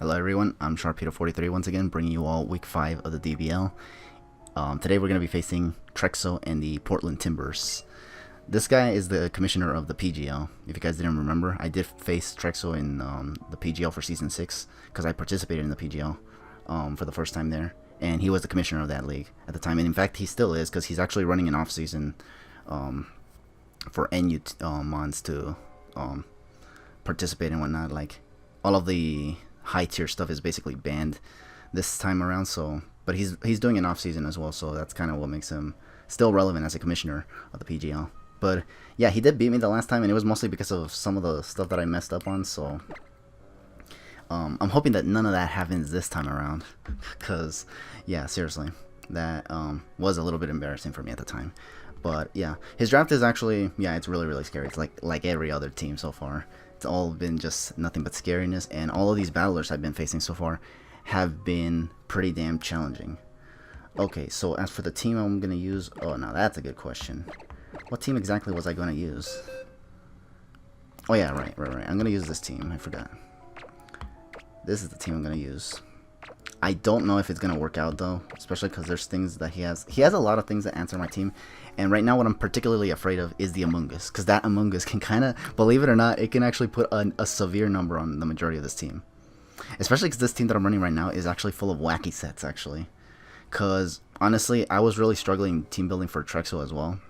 Hello everyone, I'm Sharpedo43 once again, bringing you all week 5 of the DBL. Today we're going to be facing Trexus and the Portland Timburrs. This guy is the commissioner of the PGL. If you guys didn't remember, I did face Trexus in the PGL for Season 6, because I participated in the PGL for the first time there. And he was the commissioner of that league at the time, and in fact he still is, because he's actually running an off-season for NU mons to participate and whatnot. Like, all of the high tier stuff is basically banned this time around, so but he's doing an off season as well, so that's kind of what makes him still relevant as a commissioner of the PGL. But yeah, he did beat me the last time, and it was mostly because of some of the stuff that I messed up on, so I'm hoping that none of that happens this time around, because yeah, seriously, that was a little bit embarrassing for me at the time. But yeah, his draft is actually, yeah, it's really scary. It's like every other team so far. It's all been just nothing but scariness, and all of these battlers I've been facing so far have been pretty damn challenging. Okay, so as for the team I'm going to use, oh, now that's a good question. What team exactly was I going to use? Oh yeah, right. I'm going to use this team. I forgot. This is the team I'm going to use. I don't know if it's going to work out, though, especially because there's things that he has. He has a lot of things that answer my team, and right now what I'm particularly afraid of is the Among Us, because that Among Us can kind of, believe it or not, it can actually put a severe number on the majority of this team. Especially because this team that I'm running right now is actually full of wacky sets, actually. Because, honestly, I was really struggling team building for Trexus as well.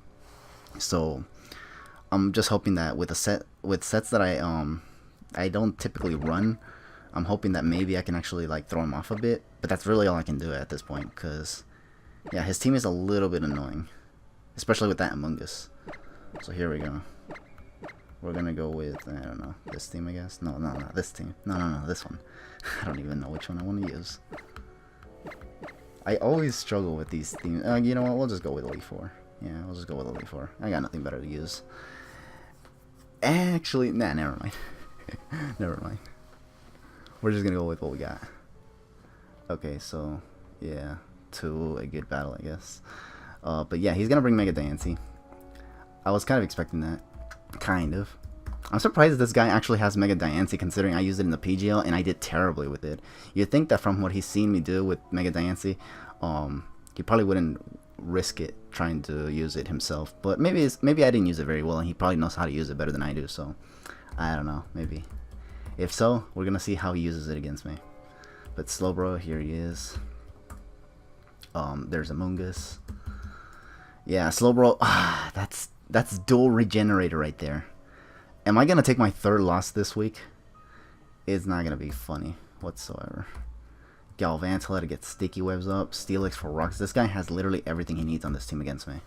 So, I'm just hoping that with sets that I don't typically run, I'm hoping that maybe I can actually like throw him off a bit, but that's really all I can do at this point, because yeah, his team is a little bit annoying, especially with that Among Us. So here we go. We're gonna go with, I don't know, this team, I guess. No, not this team. No, this one. I don't even know which one I want to use. I always struggle with these themes. You know what? We'll just go with Elite 4. Yeah, we'll just go with Elite 4. I got nothing better to use. Actually, nah, never mind. Never mind. We're just gonna go with what we got. Okay, so yeah, to a good battle, I guess. But yeah, he's gonna bring Mega Diancie. I was kind of expecting that. Kind of. I'm surprised this guy actually has Mega Diancie, considering I used it in the PGL and I did terribly with it. You'd think that from what he's seen me do with Mega Diancie, he probably wouldn't risk it trying to use it himself. But maybe I didn't use it very well, and he probably knows how to use it better than I do. So I don't know, maybe. If so, we're gonna see how he uses it against me. But Slowbro, here he is. There's Among Us. Yeah, Slowbro. That's dual regenerator right there. Am I gonna take my third loss this week? It's not gonna be funny whatsoever. Galvantula to get sticky webs up. Steelix for rocks. This guy has literally everything he needs on this team against me.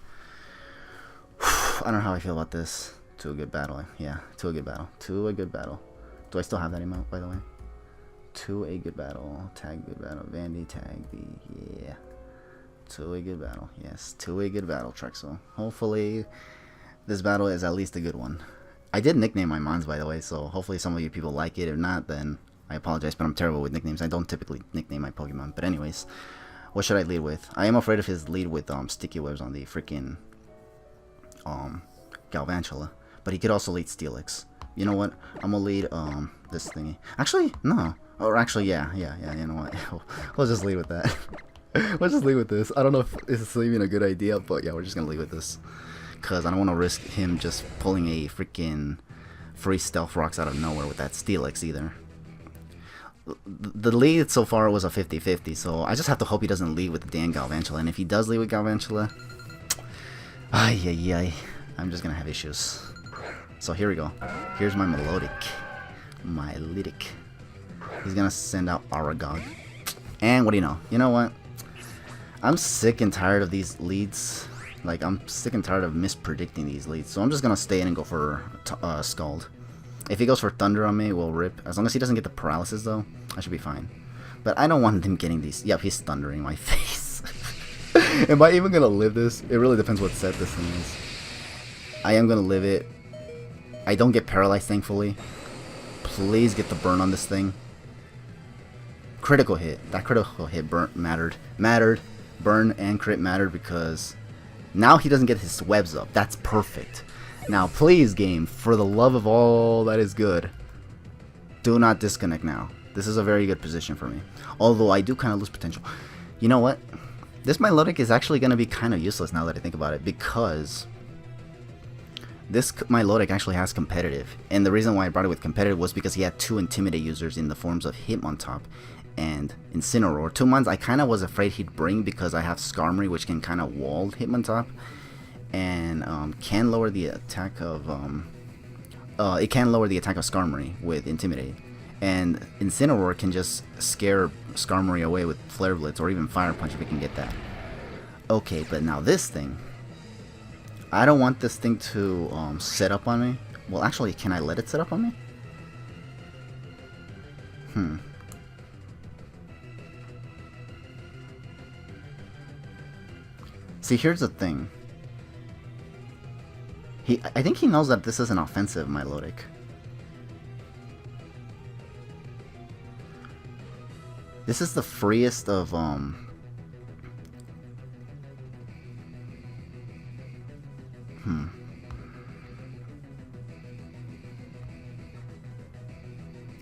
I don't know how I feel about this. To a good battle. Yeah, to a good battle. To a good battle. Do I still have that emote, by the way? To a good battle. Tag good battle. Vandy, tag B. Yeah. To a good battle. Yes, to a good battle, Trexus. Hopefully, this battle is at least a good one. I did nickname my mons, by the way, so hopefully some of you people like it. If not, then I apologize, but I'm terrible with nicknames. I don't typically nickname my Pokemon. But anyways, what should I lead with? I am afraid of his lead with sticky webs on the freaking Galvantula. But he could also lead Steelix. You know what? I'm gonna lead this thingy. Actually, no. Or actually, yeah. You know what? We'll just lead with that. We'll just lead with this. I don't know if this is even a good idea, but yeah, we're just gonna lead with this, cause I don't want to risk him just pulling a freaking free Stealth Rocks out of nowhere with that Steelix either. The lead so far was a 50-50, so I just have to hope he doesn't lead with the damn Galvantula. And if he does lead with Galvantula, I'm just gonna have issues. So here we go. Here's my Melodic. My Lytic. He's gonna send out Aragog. And what do you know? You know what? I'm sick and tired of these leads. Like, I'm sick and tired of mispredicting these leads. So I'm just gonna stay in and go for Scald. If he goes for Thunder on me, we'll rip. As long as he doesn't get the paralysis, though, I should be fine. But I don't want him getting these. Yep, he's thundering my face. Am I even gonna live this? It really depends what set this thing is. I am gonna live it. I don't get paralyzed, thankfully. Please get the burn on this thing. Critical hit. That critical hit mattered. Burn and crit mattered, because now he doesn't get his webs up. That's perfect. Now, please, game, for the love of all that is good, do not disconnect now. This is a very good position for me. Although I do kind of lose potential. You know what? This Milotic is actually going to be kind of useless now that I think about it, because this Milotic actually has competitive. And the reason why I brought it with competitive was because he had 2 Intimidate users in the forms of Hitmontop and Incineroar. 2 mons I kind of was afraid he'd bring because I have Skarmory, which can kind of wall Hitmontop. And can lower the attack of... it can lower the attack of Skarmory with Intimidate. And Incineroar can just scare Skarmory away with Flare Blitz or even Fire Punch if it can get that. Okay, but now this thing. I don't want this thing to set up on me. Well, actually, can I let it set up on me? See, here's the thing. I think he knows that this is an offensive Milotic. This is the freest of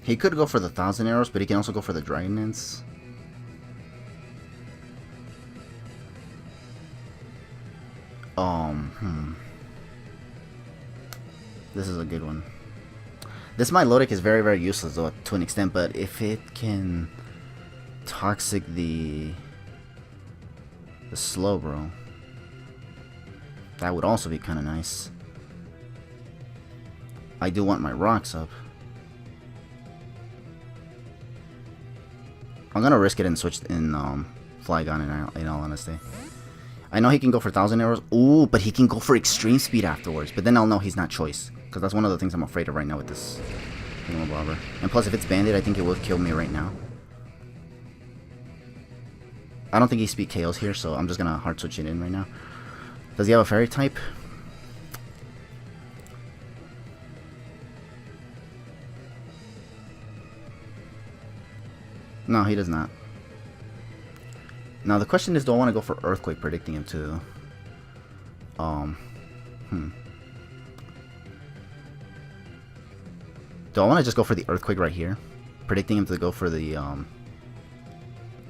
He could go for the 1,000 arrows, but he can also go for the Dragon Dance. This is a good one. This Milotic is very, very useless though, to an extent, but if it can Toxic the Slowbro, that would also be kind of nice. I do want my rocks up. I'm gonna risk it and switch in Flygon in all honesty. I know he can go for 1,000 arrows. Ooh, but he can go for extreme speed afterwards. But then I'll know he's not choice, because that's one of the things I'm afraid of right now with this Bobber. And plus, if it's banded, I think it will kill me right now. I don't think he speed KOs here, so I'm just gonna hard switch it in right now. Does he have a fairy type? No, he does not. Now the question is, do I want to go for Earthquake, predicting him to do I want to just go for the Earthquake right here, predicting him to go for the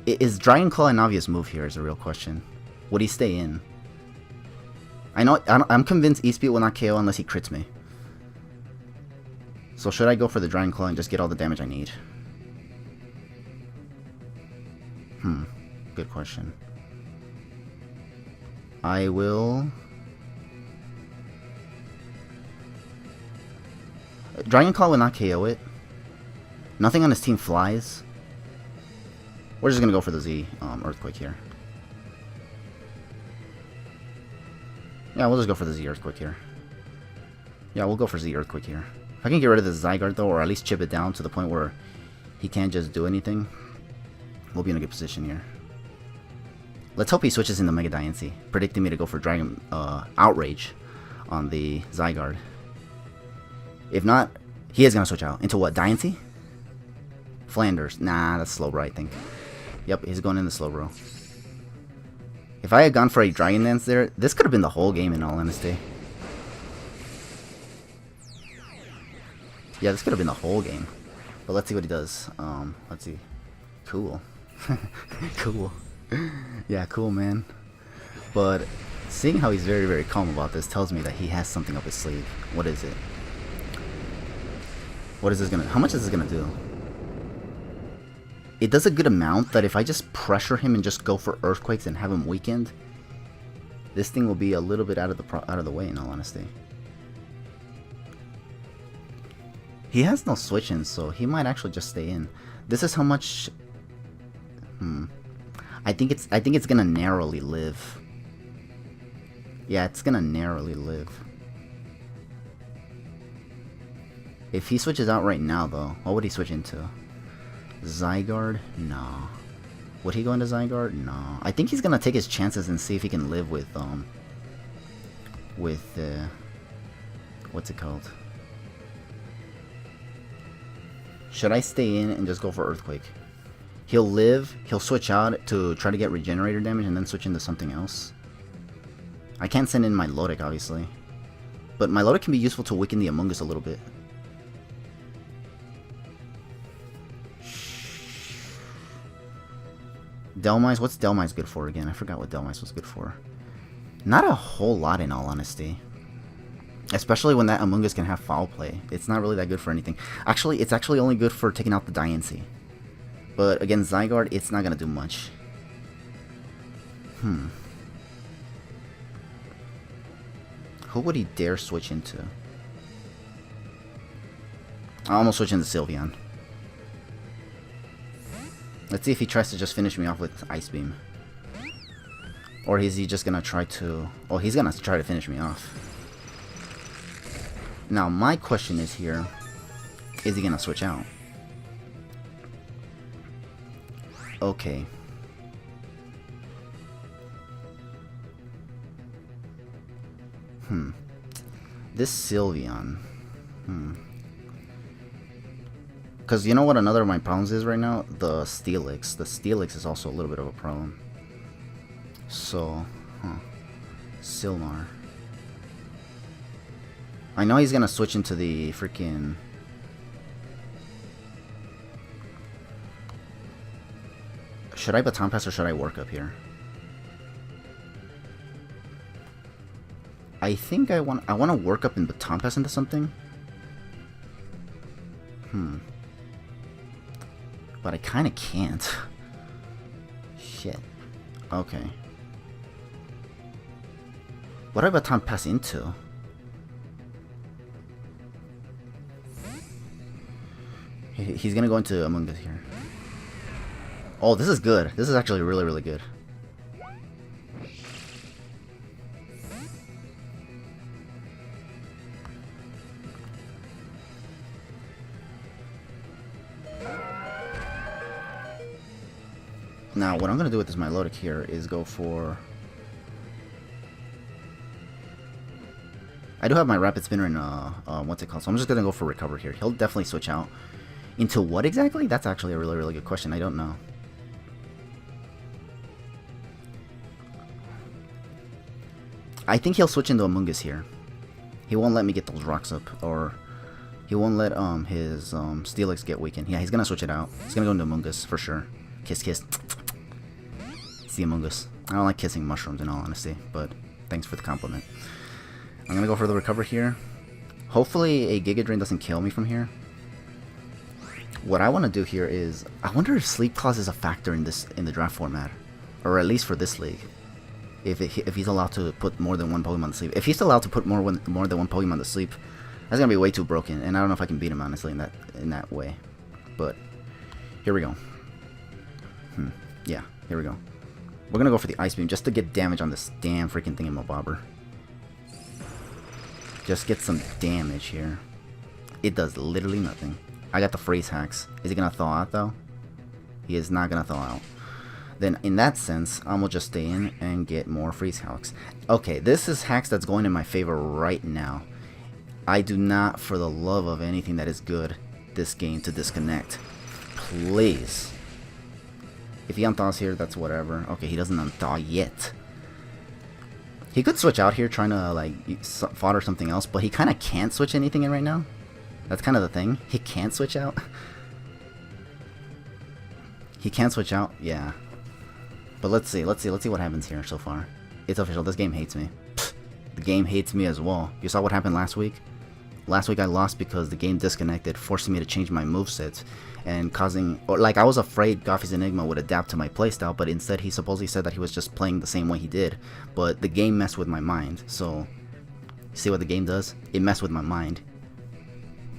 Is Dragon Claw an obvious move here is a real question. Would he stay in? I'm convinced E-Speed will not KO unless he crits me. So should I go for the Dragon Claw and just get all the damage I need? Good question. I will... Dragon Claw will not KO it. Nothing on his team flies. We're just gonna go for the Z Earthquake here. Yeah, we'll just go for the Z Earthquake here. Yeah, we'll go for Z Earthquake here. If I can get rid of the Zygarde though, or at least chip it down to the point where he can't just do anything, we'll be in a good position here. Let's hope he switches into Mega Diancie, predicting me to go for Dragon Outrage on the Zygarde. If not, he is gonna switch out into what? Diancie? Flanders. Nah, that's Slowbro, I think. Yep, he's going in the Slowbro. If I had gone for a Dragon Dance there, this could have been the whole game in all honesty. Yeah, this could have been the whole game. But let's see what he does. Let's see. Cool. Cool. Yeah, cool, man. But seeing how he's very, very calm about this tells me that he has something up his sleeve. What is it? What is this gonna... How much is this gonna do? It does a good amount that if I just pressure him and just go for Earthquakes and have him weakened, this thing will be a little bit out of the way, in all honesty. He has no switch-ins, so he might actually just stay in. This is how much... I think it's gonna narrowly live. Yeah, it's gonna narrowly live. If he switches out right now, though, what would he switch into? Zygarde? No. Would he go into Zygarde? No. I think he's gonna take his chances and see if he can live with what's it called? Should I stay in and just go for Earthquake? He'll live, he'll switch out to try to get Regenerator damage and then switch into something else. I can't send in my Milotic, obviously. But my Milotic can be useful to weaken the Among Us a little bit. Delmise, what's Delmise good for again? I forgot what Delmise was good for. Not a whole lot in all honesty. Especially when that Among Us can have foul play. It's not really that good for anything. Actually, it's actually only good for taking out the Diancie. But against Zygarde, it's not going to do much. Who would he dare switch into? I almost switch into Sylveon. Let's see if he tries to just finish me off with Ice Beam. Or is he just gonna try to... Oh, he's gonna try to finish me off. Now, my question is here... Is he gonna switch out? Okay. This Sylveon... Because you know what another of my problems is right now? The Steelix. The Steelix is also a little bit of a problem. So, Sylmar. I know he's gonna switch into the freaking... Should I Baton Pass or should I work up here? I think I want to work up and Baton Pass into something. But I kind of can't. Shit. Okay. What do I Baton Pass into? He's gonna go into Among Us here. Oh, this is good. This is actually really, really good. Now, what I'm going to do with this Milotic here is go for... I do have my Rapid Spinner in, what's it called? So I'm just going to go for Recover here. He'll definitely switch out. Into what exactly? That's actually a really, really good question. I don't know. I think he'll switch into Among Us here. He won't let me get those rocks up, or... He won't let, his, Steelix get weakened. Yeah, he's going to switch it out. He's going to go into Among Us, for sure. Kiss, kiss. It's the Among Us. I don't like kissing mushrooms in all honesty, but thanks for the compliment. I'm gonna go for the Recover here. Hopefully a Giga Drain doesn't kill me from here. What I want to do here is, I wonder if Sleep Clause is a factor in the draft format, or at least for this league. If he's allowed to put more than one Pokemon to sleep. If he's allowed to put more than one Pokemon to sleep, that's gonna be way too broken, and I don't know if I can beat him honestly in that way. But here we go. Yeah, here we go. We're gonna go for the Ice Beam just to get damage on this damn freaking thingamabobber. Just get some damage here. It does literally nothing. I got the Phrase Hacks. Is he gonna thaw out though? He is not gonna thaw out. Then in that sense, I'm gonna just stay in and get more Freeze Hacks. Okay, this is hacks that's going in my favor right now. I do not, for the love of anything that is good, this game to disconnect. Please. If he unthaws here, that's whatever. Okay, he doesn't unthaw yet. He could switch out here trying to like fodder something else, but he kind of can't switch anything in right now. That's kind of the thing. He can't switch out. He can't switch out, yeah. But let's see what happens here so far. It's official. This game hates me. The game hates me as well. You saw what happened last week? Last week I lost because the game disconnected, forcing me to change my movesets and causing, or like I was afraid Goffy's Enigma would adapt to my playstyle, but instead he supposedly said that he was just playing the same way he did. But the game messed with my mind. So, see what the game does? It messed with my mind.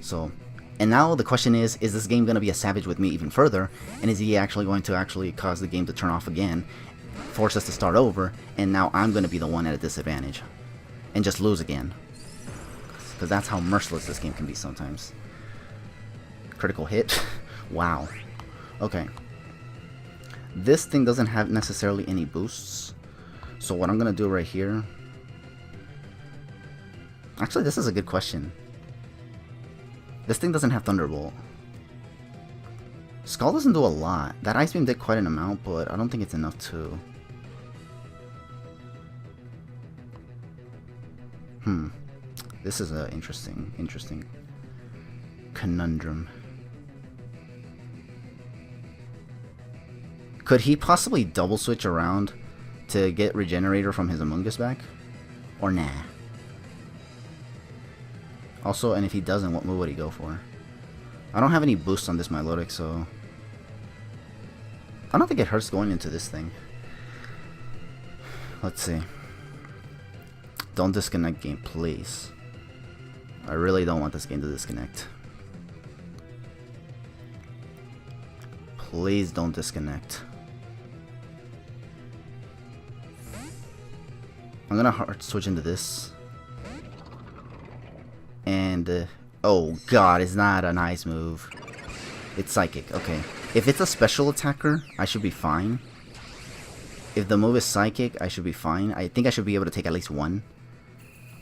So, and now the question is this game going to be a savage with me even further? And is he actually going to cause the game to turn off again, force us to start over, and now I'm going to be the one at a disadvantage and just lose again? Because that's how merciless this game can be sometimes. Critical hit. Wow. Okay. This thing doesn't have necessarily any boosts. So what I'm going to do right here... Actually, this is a good question. This thing doesn't have Thunderbolt. Skull doesn't do a lot. That Ice Beam did quite an amount, but I don't think it's enough to... This is a interesting conundrum. Could he possibly double switch around to get Regenerator from his Amoonguss back? Or nah? Also, and if he doesn't, what move would he go for? I don't have any boost on this Milotic, so I don't think it hurts going into this thing. Let's see. Don't disconnect game, please. I really don't want this game to disconnect. Please don't disconnect. I'm gonna hard switch into this. And, oh god, it's not a nice move. It's Psychic, okay. If it's a special attacker, I should be fine. If the move is Psychic, I should be fine. I think I should be able to take at least one.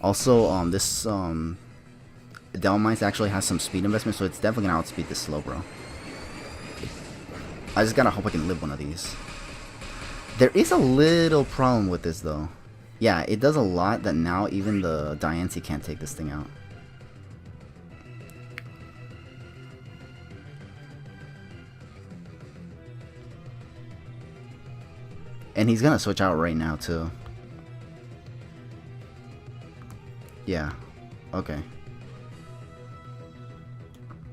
Also, this, Delmice actually has some speed investment, so it's definitely gonna outspeed this Slowbro. I just gotta hope I can live one of these. There is a little problem with this, though. Yeah, it does a lot that now even the Diancie can't take this thing out. And he's gonna switch out right now, too. Yeah. Okay.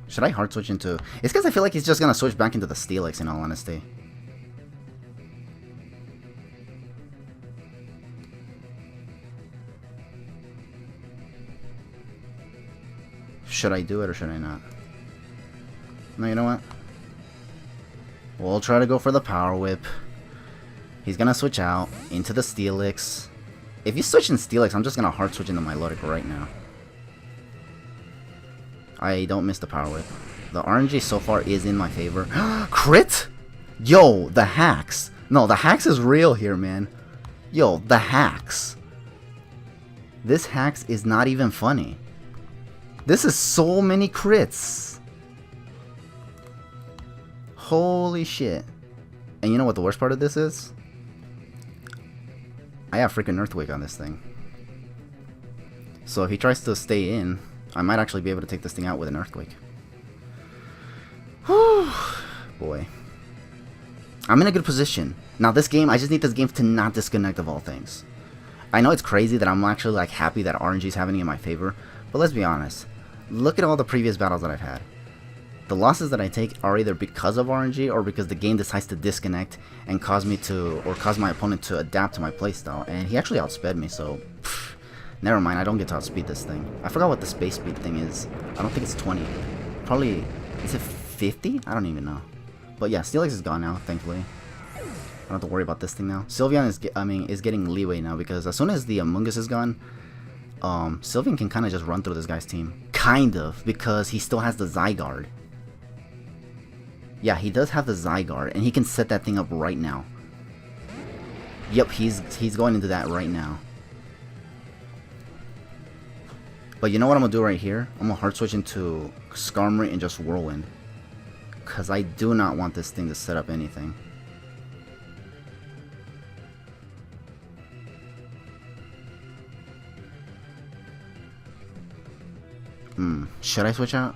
Should I hard switch into... It's because I feel like he's just gonna switch back into the Steelix, in all honesty. Should I do it or should I not? No, you know what? We'll try to go for the Power Whip. He's gonna switch out into the Steelix. If you switch in Steelix, I'm just gonna hard switch into Milotic right now. I don't miss the Power Whip. The RNG so far is in my favor. Crit? Yo, the hacks. No, the hacks is real here, man. Yo, the hacks. This hacks is not even funny. This is so many crits. Holy shit. And you know what the worst part of this is? I have freaking Earthquake on this thing. So if he tries to stay in, I might actually be able to take this thing out with an Earthquake. Whew. Boy. I'm in a good position. Now this game, I just need this game to not disconnect of all things. I know it's crazy that I'm actually like happy that RNG is happening in my favor, but let's be honest. Look at all the previous battles that I've had. The losses that I take are either because of RNG or because the game decides to disconnect and cause me to, or cause my opponent to adapt to my playstyle. And he actually outsped me, so pff, never mind. I don't get to outspeed this thing. I forgot what the space speed thing is. I don't think it's 20. Probably, is it 50? I don't even know. But yeah, Steelix is gone now, thankfully. I don't have to worry about this thing now. Sylveon is getting leeway now because as soon as the Amoonguss is gone, Sylveon can kind of just run through this guy's team. Kind of, because he still has the Zygarde. Yeah, he does have the Zygarde, and he can set that thing up right now. Yep, he's going into that right now. But you know what I'm going to do right here? I'm going to hard switch into Skarmory and just Whirlwind. Because I do not want this thing to set up anything. Should I switch out?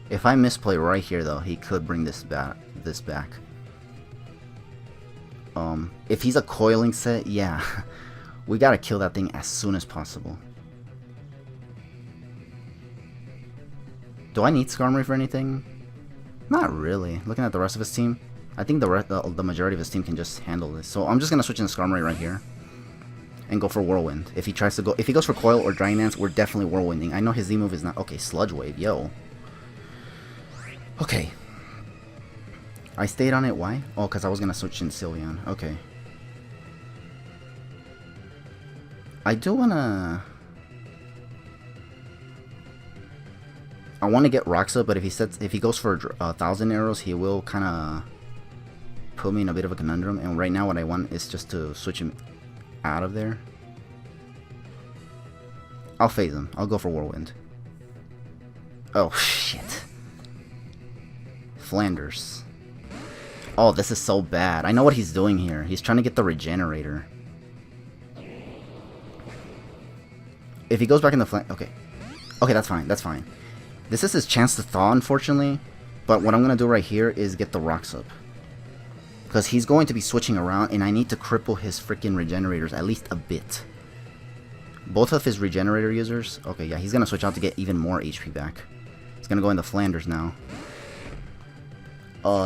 If I misplay right here, though, he could bring this back. If he's a coiling set, yeah, we gotta kill that thing as soon as possible. Do I need Skarmory for anything? Not really. Looking at the rest of his team, I think the majority of his team can just handle this. So I'm just gonna switch into Skarmory right here and go for Whirlwind. If he goes for Coil or Dragon Dance, we're definitely Whirlwinding. I know his Z move is not okay. Sludge Wave, yo. Okay. I stayed on it. Why? Oh, because I was gonna switch in Sylveon. Okay. I do wanna. I want to get Roxa, but if he goes for 1,000 arrows, he will kind of put me in a bit of a conundrum. And right now, what I want is just to switch him out of there. I'll phase him. I'll go for Whirlwind. Oh shit. Flanders. Oh, this is so bad. I know what he's doing here. He's trying to get the Regenerator. If he goes back in the flank... Okay. Okay, that's fine. That's fine. This is his chance to thaw, unfortunately. But what I'm going to do right here is get the rocks up. Because he's going to be switching around, and I need to cripple his freaking regenerators at least a bit. Both of his regenerator users. Okay, yeah, he's going to switch out to get even more HP back. He's going to go into Flanders now.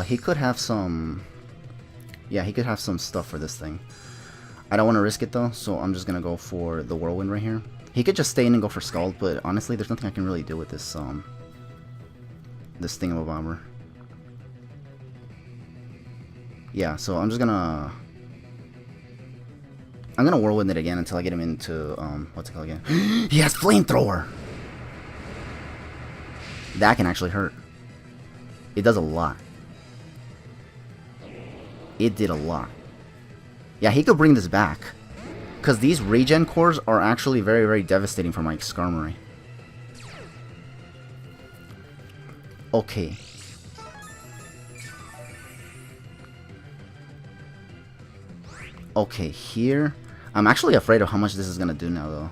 He could have some... Yeah, he could have some stuff for this thing. I don't want to risk it though, so I'm just going to go for the Whirlwind right here. He could just stay in and go for Scald, but honestly, there's nothing I can really do with this, this thingamabobber. Yeah, so I'm just gonna... I'm gonna Whirlwind it again until I get him into, what's it called again? He has Flamethrower! That can actually hurt. It does a lot. It did a lot. Yeah, he could bring this back. Because these regen cores are actually very, very devastating for my Skarmory. Okay. Okay, here... I'm actually afraid of how much this is going to do now, though.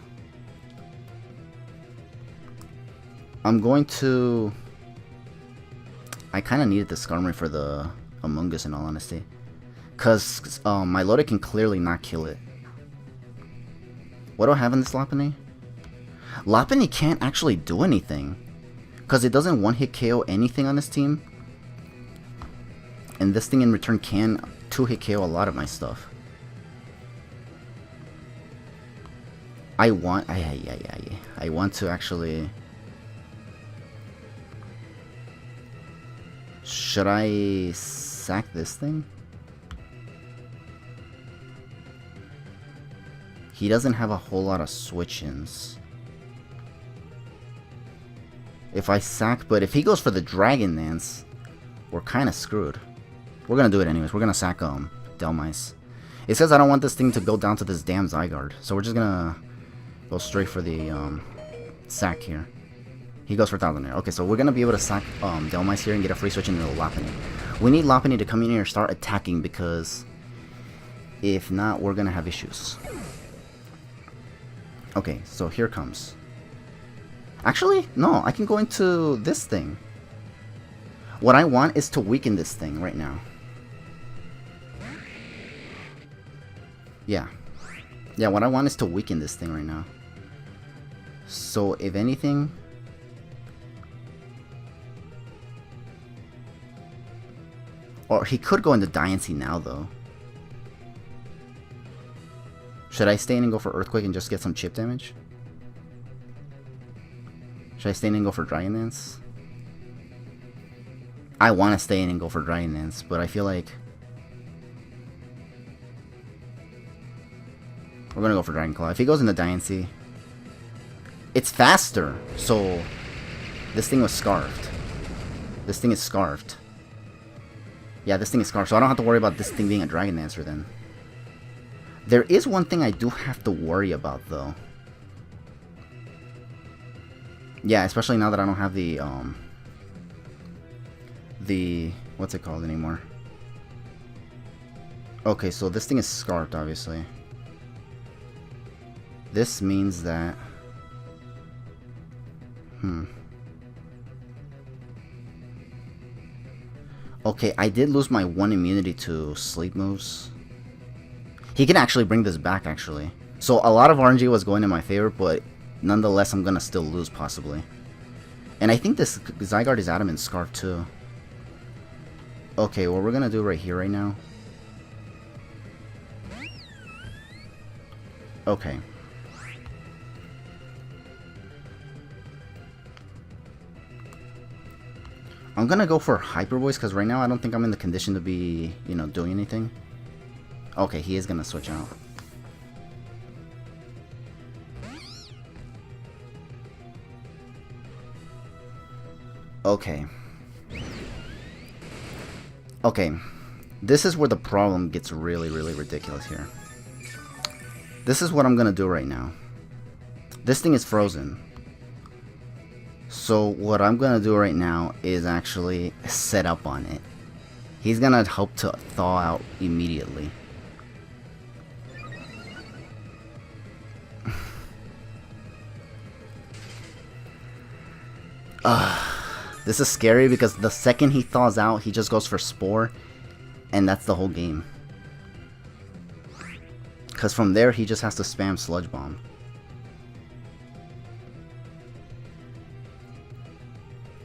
I'm going to... I kind of needed the Skarmory for the Among Us, in all honesty. Because my Loda can clearly not kill it. What do I have in this Lopunny? Lopunny can't actually do anything. Because it doesn't one-hit KO anything on this team. And this thing in return can two-hit KO a lot of my stuff. I want to actually... Should I sack this thing? He doesn't have a whole lot of switch-ins. If I sack, but if he goes for the Dragon Dance, we're kind of screwed. We're gonna do it anyways. We're gonna sack Delmice. It says I don't want this thing to go down to this damn Zygarde, so we're just gonna go straight for the sack here. He goes for Thousandair. Okay, so we're gonna be able to sack Delmice here and get a free switch into Lopunny. We need Lopunny to come in here and start attacking, because if not, we're gonna have issues. Okay, so here comes. Actually, no, I can go into this thing. What I want is to weaken this thing right now. Yeah. Yeah, what I want is to weaken this thing right now. So, if anything... Or he could go into Diancie now, though. Should I stay in and go for Earthquake and just get some chip damage? Should I stay in and go for Dragon Dance? I want to stay in and go for Dragon Dance, but I feel like... We're going to go for Dragon Claw. If he goes into Diancie... It's faster, so... This thing was Scarfed. This thing is Scarfed. Yeah, this thing is Scarfed, so I don't have to worry about this thing being a Dragon Dancer then. There is one thing I do have to worry about, though. Yeah, especially now that I don't have the what's it called anymore? Okay, so this thing is Scarfed, obviously. This means that... Okay, I did lose my 1 immunity to sleep moves. He can actually bring this back, actually. So a lot of RNG was going in my favor, but nonetheless, I'm gonna still lose, possibly. And I think this Zygarde is Adamant Scarf, too. Okay, what we're gonna do right here, right now... Okay. I'm gonna go for Hyper Voice, because right now I don't think I'm in the condition to be, you know, doing anything. Okay, he is gonna switch out. Okay. Okay. This is where the problem gets really, really ridiculous here. This is what I'm gonna do right now. This thing is frozen. So what I'm gonna do right now is actually set up on it. He's gonna hope to thaw out immediately. This is scary because the second he thaws out, he just goes for Spore. And that's the whole game. Because from there, he just has to spam Sludge Bomb.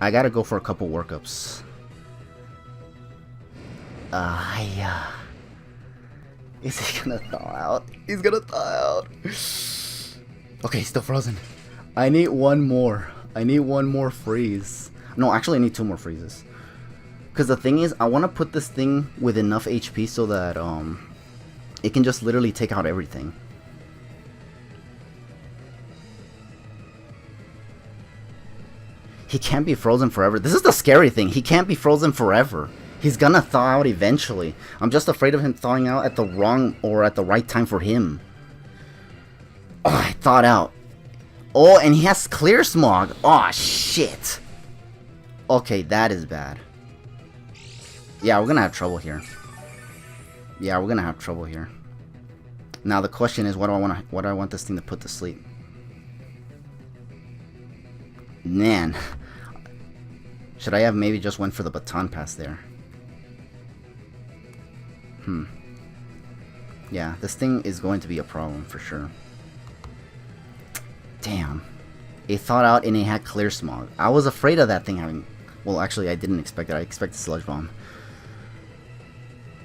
I gotta go for a couple workups. Is he gonna thaw out? He's gonna thaw out. Okay, he's still frozen. I need one more. I need one more freeze. No, actually I need 2 more freezes. Because the thing is, I want to put this thing with enough HP so that it can just literally take out everything. He can't be frozen forever. This is the scary thing. He can't be frozen forever. He's gonna thaw out eventually. I'm just afraid of him thawing out at the wrong or at the right time for him. Oh, I thawed out. Oh, and he has clear smog. Oh, shit. Okay, that is bad. Yeah, we're gonna have trouble here. Yeah, we're gonna have trouble here. Now the question is, what do I want this thing to put to sleep? Man, should I have maybe just went for the baton pass there? Yeah, this thing is going to be a problem for sure. Damn. It thawed out and it had clear smog. I was afraid of that thing having... Well, actually, I didn't expect it. I expected Sludge Bomb.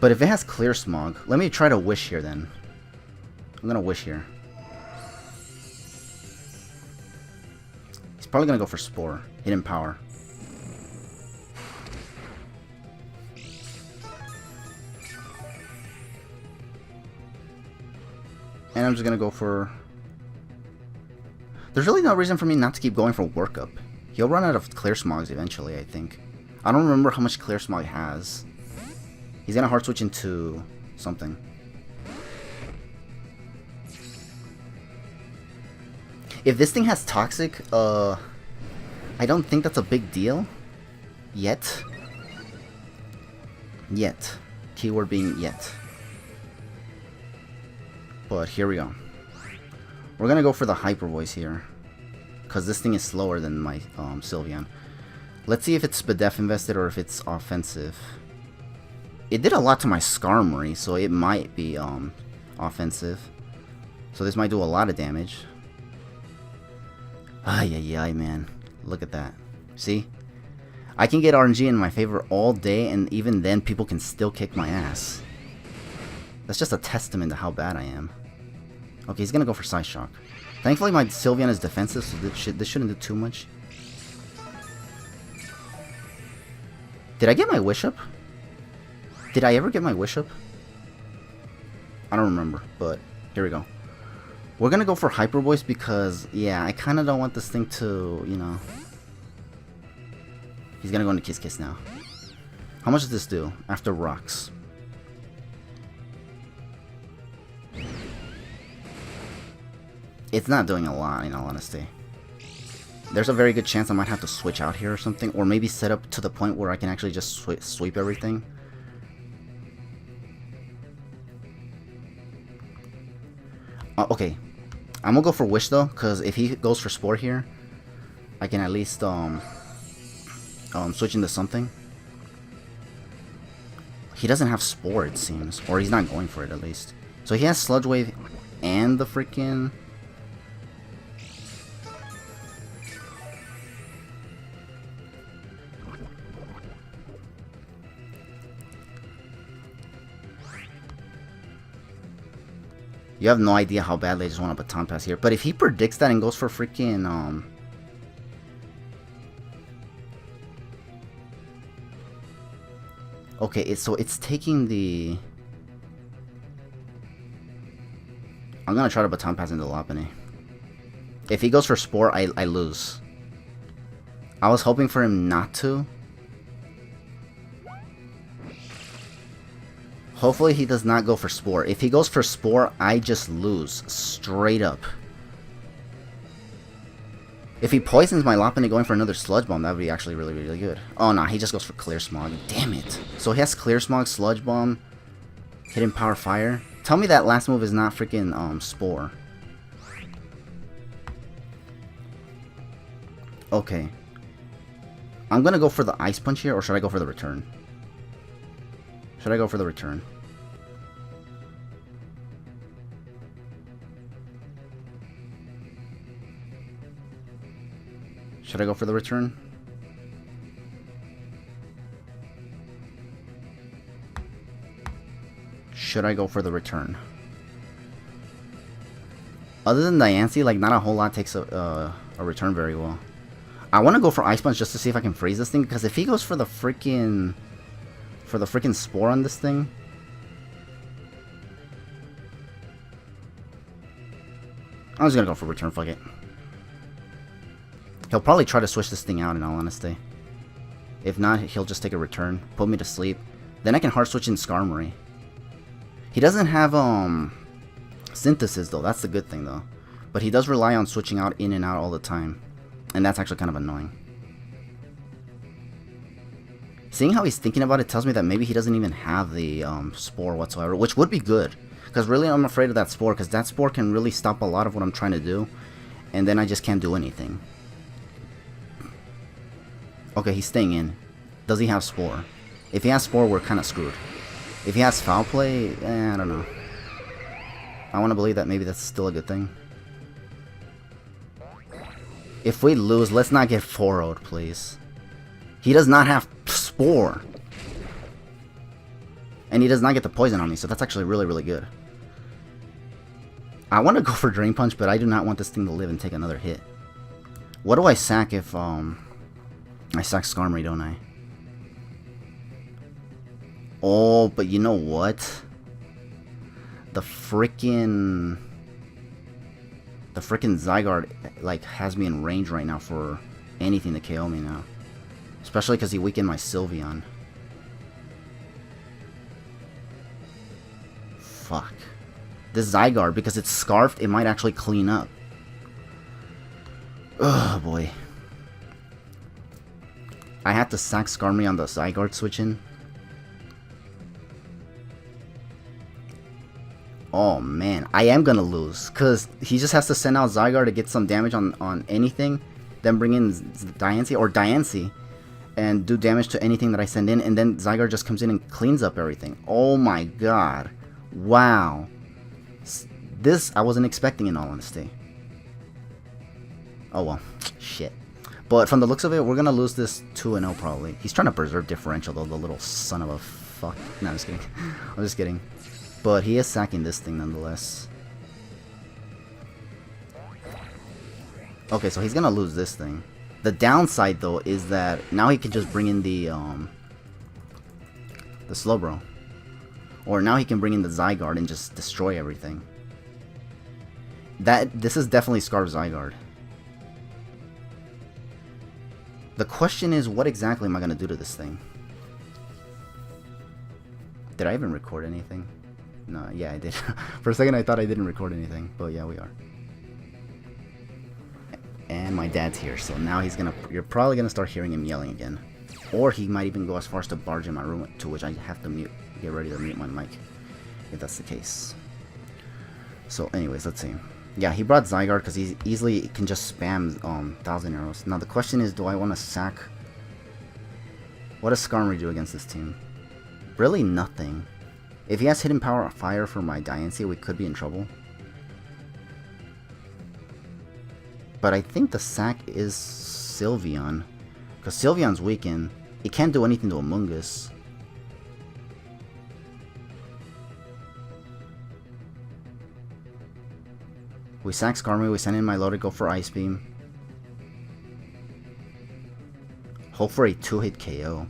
But if it has clear smog... Let me try to wish here then. I'm gonna wish here. He's probably gonna go for Spore. Hidden Power. And I'm just gonna go for... There's really no reason for me not to keep going for Workup. He'll run out of Clear Smogs eventually, I think. I don't remember how much Clear Smog has. He's gonna hard switch into something. If this thing has Toxic, I don't think that's a big deal. Yet. Yet. Keyword being yet. But here we go. We're gonna go for the Hyper Voice here, because this thing is slower than my Sylveon. Let's see if it's Spadef invested or if it's offensive. It did a lot to my Skarmory, so it might be offensive. So this might do a lot of damage. Ay, ay, ay, man. Look at that. See? I can get RNG in my favor all day, and even then people can still kick my ass. That's just a testament to how bad I am. Okay, he's gonna go for Psy Shock. Thankfully my Sylveon is defensive, so this shouldn't do too much. Did I get my Wish Up? Did I ever get my Wish Up? I don't remember, but here we go. We're gonna go for Hyper Voice because, yeah, I kinda don't want this thing to, you know... He's gonna go into Kiss Kiss now. How much does this do after Rocks? It's not doing a lot, in all honesty. There's a very good chance I might have to switch out here or something, or maybe set up to the point where I can actually just sweep everything. Okay, I'm gonna go for Wish though, because if he goes for Spore here, I can at least switch into something. He doesn't have Spore, it seems, or he's not going for it at least. So he has Sludge Wave and the freaking... You have no idea how badly I just want a Baton Pass here. But if he predicts that and goes for freaking, okay, so it's taking the... I'm gonna try to Baton Pass into Lopunny. If he goes for Spore, I lose. I was hoping for him not to. Hopefully he does not go for Spore. If he goes for Spore, I just lose. Straight up. If he poisons my Lopunny going for another Sludge Bomb, that would be actually really, really good. Oh, no, he just goes for Clear Smog. Damn it. So he has Clear Smog, Sludge Bomb, Hidden Power Fire. Tell me that last move is not freaking Spore. Okay. I'm gonna go for the Ice Punch here, or should I go for the Return? Should I go for the return? Should I go for the return? Should I go for the return? Other than Diancie, like, not a whole lot takes a return very well. I want to go for Ice Punch just to see if I can freeze this thing, because if he goes for the freaking Spore on this thing, I'm just gonna go for return, fuck it. He'll probably try to switch this thing out, in all honesty. If not, he'll just take a return, put me to sleep. Then I can hard switch in Skarmory. He doesn't have Synthesis though, that's the good thing though. But he does rely on switching out in and out all the time. And that's actually kind of annoying. Seeing how he's thinking about it tells me that maybe he doesn't even have the Spore whatsoever, which would be good. Because really I'm afraid of that Spore, because that Spore can really stop a lot of what I'm trying to do. And then I just can't do anything. Okay, he's staying in. Does he have Spore? If he has Spore, we're kind of screwed. If he has Foul Play, I don't know. I want to believe that maybe that's still a good thing. If we lose, let's not get 4-0'd, please. He does not have Spore. And he does not get the poison on me, so that's actually really, really good. I want to go for Drain Punch, but I do not want this thing to live and take another hit. What do I sack if, I sack Skarmory, don't I? Oh, but you know what? The freaking Zygarde, like, has me in range right now for anything to KO me now. Especially because he weakened my Sylveon. Fuck. This Zygarde, because it's Scarfed, it might actually clean up. Oh boy. I had to sack Skarmory on the Zygarde switch in. Oh man, I am gonna lose, because he just has to send out Zygarde to get some damage on anything, then bring in Diancie, and do damage to anything that I send in, and then Zygarde just comes in and cleans up everything. Oh my god. Wow. This I wasn't expecting, in all honesty. Oh well, shit. But from the looks of it, we're gonna lose this 2-0 probably. He's trying to preserve differential though, the little son of a fuck. No, I'm just kidding. I'm just kidding. But he is sacking this thing nonetheless. Okay, so he's gonna lose this thing. The downside though is that now he can just bring in the Slowbro. Or now he can bring in the Zygarde and just destroy everything. This is definitely Scarf Zygarde. The question is, what exactly am I gonna do to this thing? Did I even record anything? No, yeah, I did. For a second I thought I didn't record anything, but yeah, we are. And my dad's here, so now you're probably gonna start hearing him yelling again. Or he might even go as far as to barge in my room, to which I have to get ready to mute my mic, if that's the case. So anyways, let's see. Yeah, he brought Zygarde because he easily can just spam 1,000 arrows. Now the question is, do I want to sack? What does Skarmory do against this team? Really nothing. If he has Hidden Power Fire for my Diancie, we could be in trouble. But I think the sack is Sylveon. Because Sylveon's weakened. It can't do anything to Amoonguss. We sack Skarmory, we send in my loaded, go for Ice Beam. Hope for a 2-hit KO.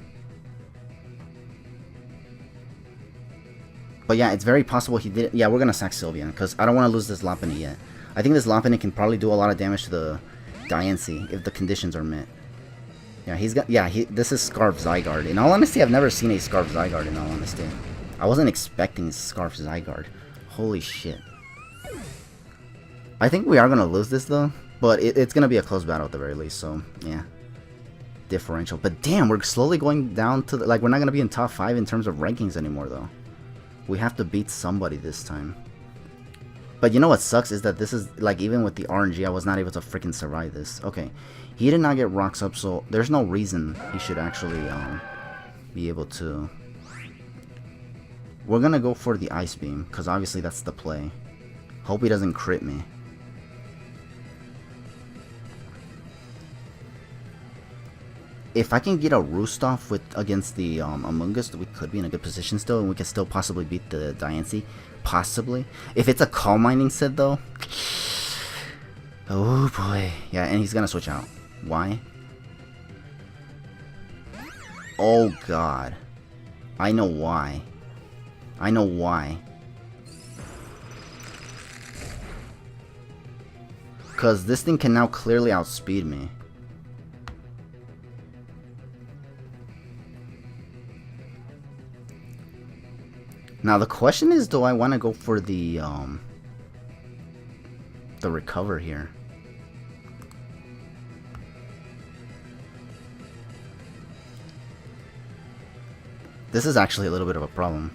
But yeah, it's very possible he did it. Yeah, we're gonna sack Sylveon, because I don't want to lose this Lopunny yet. I think this Lopunny can probably do a lot of damage to the Diancie if the conditions are met. Yeah, this is Scarf Zygarde. In all honesty, I've never seen a Scarf Zygarde, in all honesty. I wasn't expecting Scarf Zygarde. Holy shit. I think we are gonna lose this though, but it's gonna be a close battle at the very least, so yeah. Differential. But damn, we're slowly going down to we're not gonna be in top 5 in terms of rankings anymore though. We have to beat somebody this time. But you know what sucks is that this is, like, even with the RNG, I was not able to freaking survive this. Okay, he did not get rocks up, so there's no reason he should actually be able to We're gonna go for the Ice Beam, because obviously that's the play. Hope he doesn't crit me. If I can get a Roost off with against the Among Us, we could be in a good position still, and we could still possibly beat the Diancie. Possibly. If it's a Calm Mining set though, oh boy. Yeah, and he's gonna switch out. Why? Oh god. I know why. I know why. Because this thing can now clearly outspeed me. Now the question is, do I want to go for the recover here? This is actually a little bit of a problem.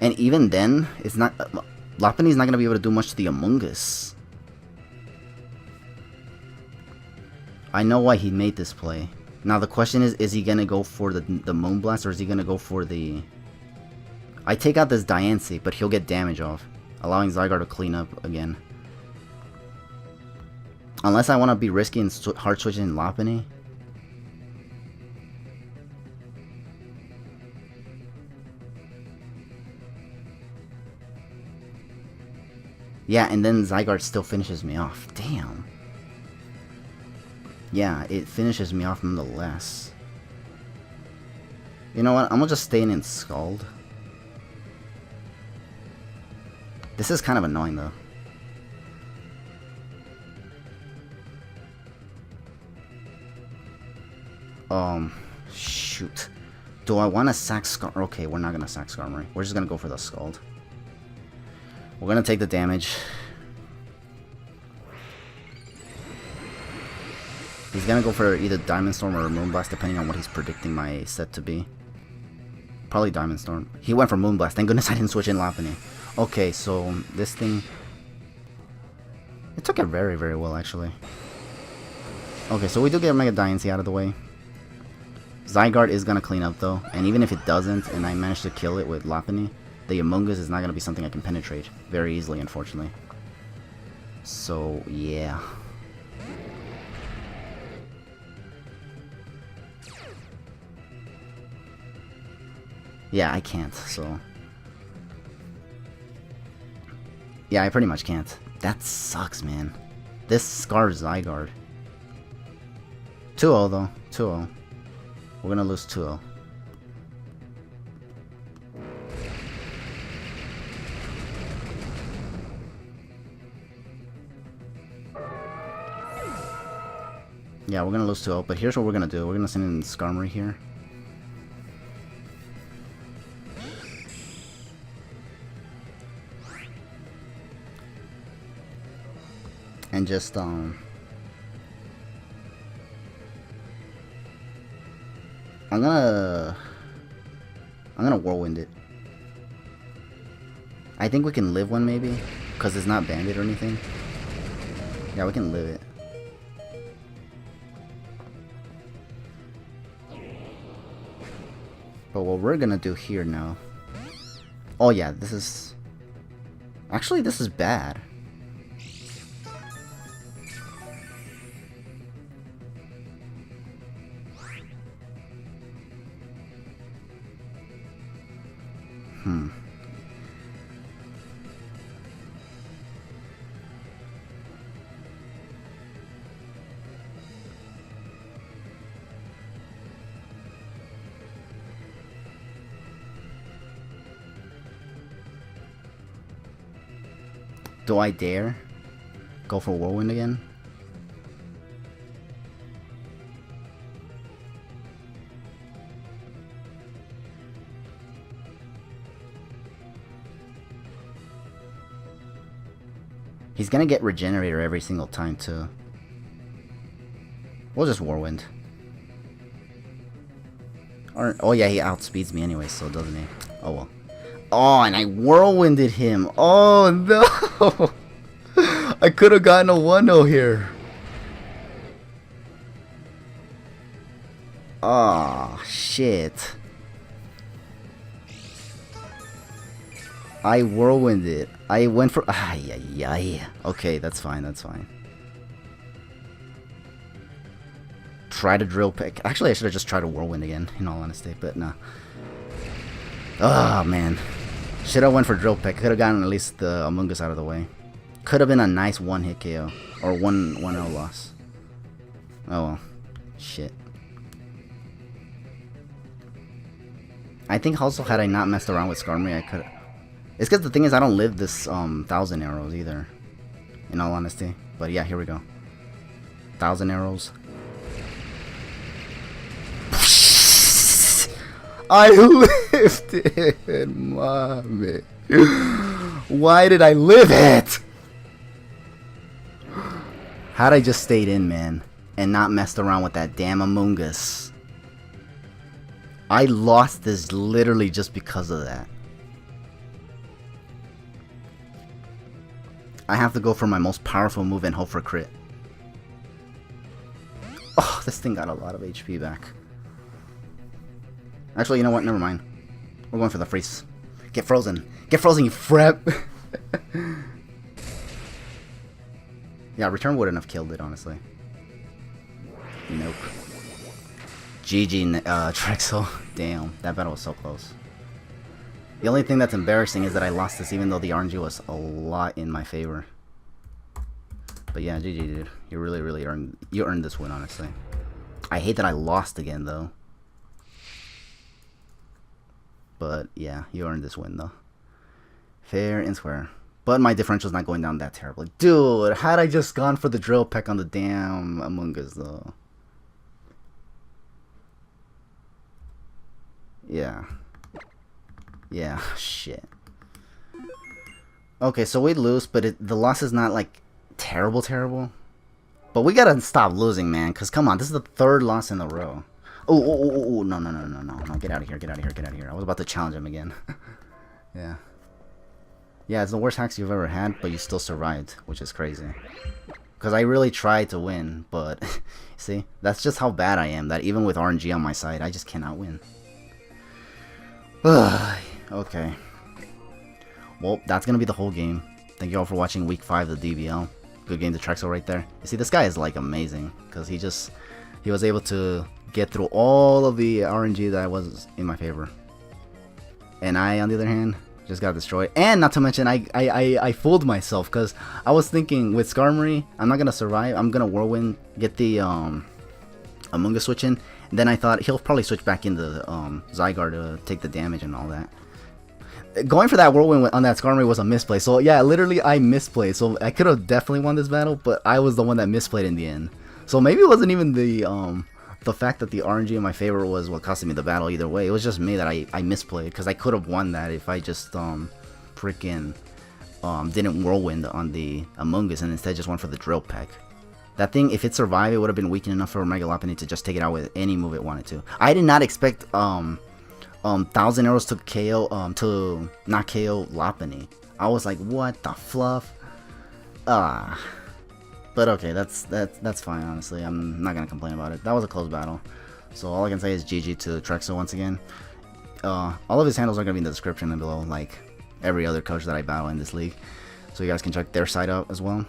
And even then, it's not... Lopunny's not going to be able to do much to the Among Us. I know why he made this play. Now the question is he going to go for the Moonblast, or is he going to go for the... I take out this Diancie, but he'll get damage off, allowing Zygarde to clean up again. Unless I want to be risky and hard switching Lopunny. Yeah, and then Zygarde still finishes me off. Damn. Yeah, it finishes me off nonetheless. You know what? I'm gonna just stay in Scald. This is kind of annoying though. Shoot. Do I want to sack Scar? Okay, we're not gonna sack Skarmory. We're just gonna go for the Scald. We're gonna take the damage. He's gonna go for either Diamond Storm or Moonblast, depending on what he's predicting my set to be. Probably Diamond Storm. He went for Moonblast. Thank goodness I didn't switch in Lopunny. Okay, so this thing... It took it very, very well, actually. Okay, so we do get Mega Diancie out of the way. Zygarde is gonna clean up, though. And even if it doesn't, and I manage to kill it with Lopunny, the Among Us is not gonna be something I can penetrate very easily, unfortunately. So, yeah. Yeah, I can't, so... Yeah, I pretty much can't. That sucks, man. This scars Zygarde. 2-0, though. 2-0. We're gonna lose 2-0. Yeah, we're gonna lose 2-0, but here's what we're gonna do. We're gonna send in Skarmory here. And just, I'm gonna Whirlwind it. I think we can live one, maybe, because it's not banded or anything. Yeah, we can live it. But what we're gonna do here now... Oh yeah, this is... Actually, this is bad. Do I dare go for Whirlwind again? He's gonna get Regenerator every single time too. We'll just Whirlwind. Or, oh yeah, he outspeeds me anyway, so doesn't he? Oh well. Oh, and I Whirlwinded him. Oh no! I could have gotten a 1-0 here. Oh, shit. I whirlwinded. I went for... Ay, ay, ay. Okay, that's fine, that's fine. Try to drill pick. Actually, I should have just tried to whirlwind again, in all honesty, but nah. Oh, man. Should have went for drill pick. Could have gotten at least the Among Us out of the way. Could have been a nice one-hit KO. Or 1-0 loss. Oh, well. Shit. I think also, had I not messed around with Skarmory, I could have... It's because the thing is, I don't live this 1,000 arrows either, in all honesty. But yeah, here we go. 1,000 arrows. I lived it, mommy. Why did I live it? Had I just stayed in, man, and not messed around with that damn Among Us, I lost this literally just because of that. I have to go for my most powerful move and hope for crit. Oh, this thing got a lot of HP back. Actually, you know what? Never mind. We're going for the freeze. Get frozen. Get frozen, you frep! Yeah, return wouldn't have killed it, honestly. Nope. GG, Trexus. Damn, that battle was so close. The only thing that's embarrassing is that I lost this even though the RNG was a lot in my favor. But yeah, GG, dude. You really earned this win, honestly. I hate that I lost again, though. But yeah, you earned this win, though. Fair and square. But my differential's not going down that terribly. Dude, had I just gone for the drill peck on the damn Among Us, though. Yeah. Yeah, shit. Okay, so we lose, but the loss is not, like, terrible. But we gotta stop losing, man, because, come on, this is the 3rd loss in a row. Oh, no, get out of here, get out of here. I was about to challenge him again. Yeah. Yeah, it's the worst hacks you've ever had, but you still survived, which is crazy. Because I really tried to win, but, see, that's just how bad I am, that even with RNG on my side, I just cannot win. Okay. Well, that's gonna be the whole game. Thank you all for watching week 5 of the DBL. Good game to Trexus right there. You see, this guy is like amazing because he was able to get through all of the RNG that was in my favor. And I, on the other hand, just got destroyed. And not to mention, I fooled myself because I was thinking with Skarmory, I'm not gonna survive. I'm gonna whirlwind, get the Among Us switch in. And then I thought he'll probably switch back into Zygarde to take the damage and all that. Going for that whirlwind on that Skarmory was a misplay. So yeah, literally I misplayed. So I could have definitely won this battle, but I was the one that misplayed in the end. So maybe it wasn't even the fact that the RNG in my favor was what costed me the battle either way. It was just me that I misplayed because I could have won that if I just freaking didn't whirlwind on the Among Us and instead just went for the drill peck. That thing, if it survived, it would have been weakened enough for Mega Lopunny to just take it out with any move it wanted to. I did not expect 1,000 arrows to KO to not KO Lopunny. I was like, what the fluff? But okay, that's fine, honestly. I'm not gonna complain about it. That was a close battle. So all I can say is GG to Trexus once again. All of his handles are gonna be in the description and below, like every other coach that I battle in this league. So you guys can check their site out as well.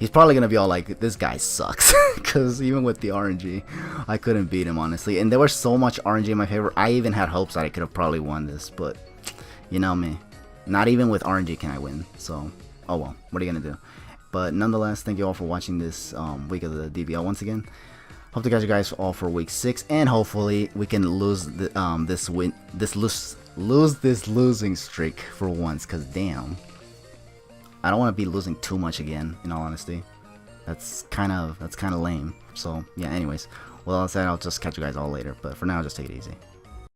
He's probably gonna be all like, this guy sucks, because even with the RNG, I couldn't beat him, honestly. And there was so much RNG in my favor, I even had hopes that I could have probably won this, but you know me, not even with RNG can I win. So, oh well, what are you gonna do? But nonetheless, thank you all for watching this week of the DBL once again. Hope to catch you guys all for week 6, and hopefully we can lose the, lose this losing streak for once, because damn. I don't want to be losing too much again, in all honesty. That's kind of lame. So, yeah, anyways. Well, I said I'll just catch you guys all later. But for now, just take it easy.